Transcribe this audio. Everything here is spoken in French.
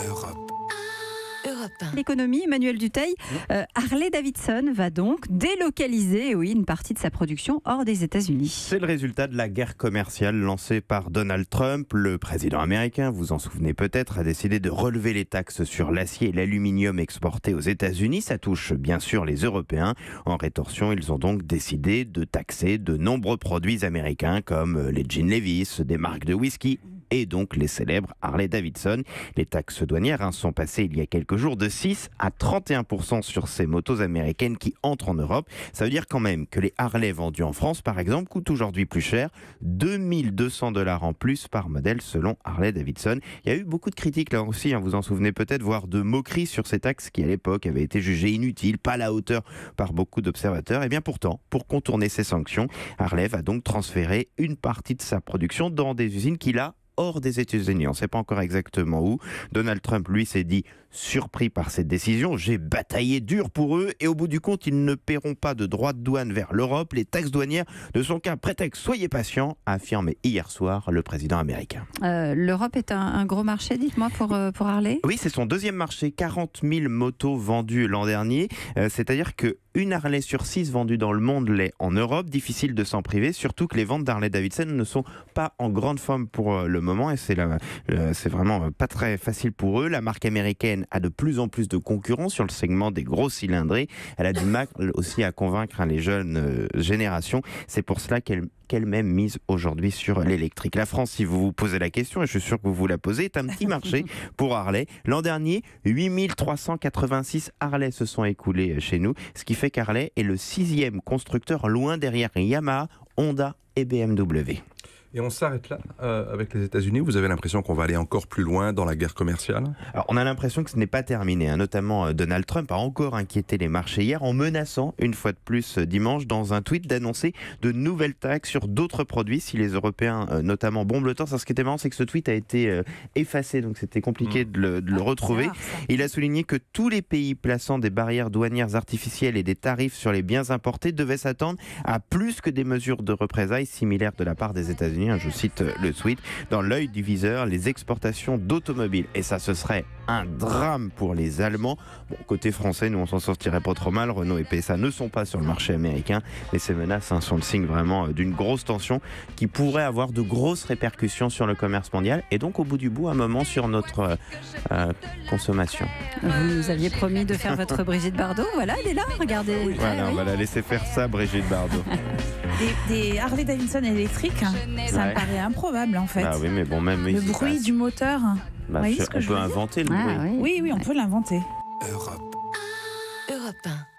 Europe. L'économie, Emmanuel Dutheil, Harley-Davidson va donc délocaliser une partie de sa production hors des États-Unis. C'est le résultat de la guerre commerciale lancée par Donald Trump. Le président américain, vous en souvenez peut-être, a décidé de relever les taxes sur l'acier et l'aluminium exportés aux États-Unis. Ça touche bien sûr les Européens. En rétorsion, ils ont donc décidé de taxer de nombreux produits américains comme les jeans Levi's, des marques de whisky et donc les célèbres Harley-Davidson. Les taxes douanières sont passées il y a quelques jours de 6 à 31% sur ces motos américaines qui entrent en Europe. Ça veut dire quand même que les Harley vendus en France, par exemple, coûtent aujourd'hui plus cher, 2200$ en plus par modèle selon Harley-Davidson. Il y a eu beaucoup de critiques là aussi, vous en souvenez peut-être, voire de moqueries sur ces taxes qui à l'époque avaient été jugées inutiles, pas à la hauteur par beaucoup d'observateurs. Et bien pourtant, pour contourner ces sanctions, Harley va donc transférer une partie de sa production dans des usines qu'il a hors des États-Unis. On ne sait pas encore exactement où. Donald Trump, lui, s'est dit surpris par cette décision. J'ai bataillé dur pour eux et au bout du compte, ils ne paieront pas de droits de douane vers l'Europe. Les taxes douanières ne sont qu'un prétexte. Soyez patients, a affirmé hier soir le président américain. L'Europe est un gros marché, dites-moi, pour Harley ? Oui, c'est son deuxième marché. 40 000 motos vendues l'an dernier. C'est-à-dire que une Harley sur 6 vendue dans le monde l'est en Europe. Difficile de s'en priver, surtout que les ventes d'Harley-Davidson ne sont pas en grande forme pour le moment et c'est vraiment pas très facile pour eux. La marque américaine a de plus en plus de concurrents sur le segment des gros cylindrés. Elle a du mal aussi à convaincre les jeunes générations. C'est pour cela qu'elle-même mise aujourd'hui sur l'électrique. La France, si vous vous posez la question, et je suis sûr que vous vous la posez, est un petit marché pour Harley. L'an dernier, 8386 Harley se sont écoulés chez nous, ce qui fait qu'Harley est le 6e constructeur, loin derrière Yamaha, Honda et BMW. Et on s'arrête là avec les États-Unis. Vous avez l'impression qu'on va aller encore plus loin dans la guerre commerciale ? Alors, on a l'impression que ce n'est pas terminé. Notamment, Donald Trump a encore inquiété les marchés hier en menaçant, une fois de plus dimanche, dans un tweet, d'annoncer de nouvelles taxes sur d'autres produits si les Européens, notamment, bombent le temps. Ce qui était marrant, c'est que ce tweet a été effacé, donc c'était compliqué de le retrouver. Il a souligné que tous les pays plaçant des barrières douanières artificielles et des tarifs sur les biens importés devaient s'attendre à plus que des mesures de représailles similaires de la part des États-Unis. Je cite le tweet, dans l'œil du viseur, les exportations d'automobiles. Et ça, ce serait un drame pour les Allemands. Bon, côté français, nous, on s'en sortirait pas trop mal. Renault et PSA ne sont pas sur le marché américain. Mais ces menaces sont le signe vraiment d'une grosse tension qui pourrait avoir de grosses répercussions sur le commerce mondial et donc, au bout du bout, un moment sur notre consommation. Vous nous aviez promis de faire votre Brigitte Bardot. Voilà, elle est là, regardez. Oui, voilà, on va la laisser faire ça, Brigitte Bardot. Des Harley-Davidson électriques, ça me paraît improbable en fait. Ah oui, mais bon, même le bruit du moteur. On peut inventer le bruit. Oui, on peut l'inventer. Europe 1.